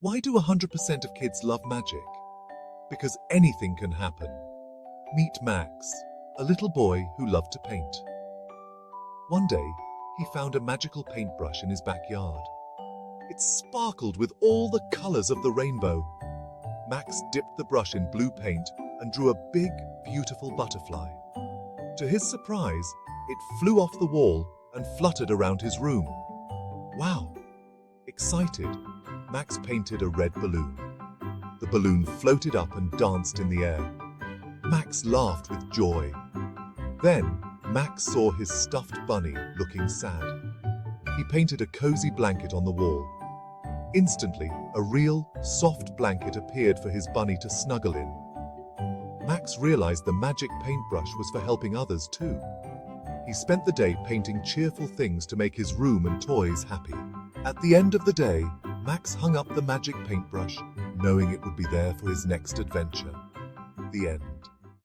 Why do 100% of kids love magic? Because anything can happen. Meet Max, a little boy who loved to paint. One day, he found a magical paintbrush in his backyard. It sparkled with all the colors of the rainbow. Max dipped the brush in blue paint and drew a big, beautiful butterfly. To his surprise, it flew off the wall and fluttered around his room. Wow! Excited, Max painted a red balloon. The balloon floated up and danced in the air. Max laughed with joy. Then, Max saw his stuffed bunny looking sad. He painted a cozy blanket on the wall. Instantly, a real, soft blanket appeared for his bunny to snuggle in. Max realized the magic paintbrush was for helping others too. He spent the day painting cheerful things to make his room and toys happy. At the end of the day, Max hung up the magic paintbrush, knowing it would be there for his next adventure. The end.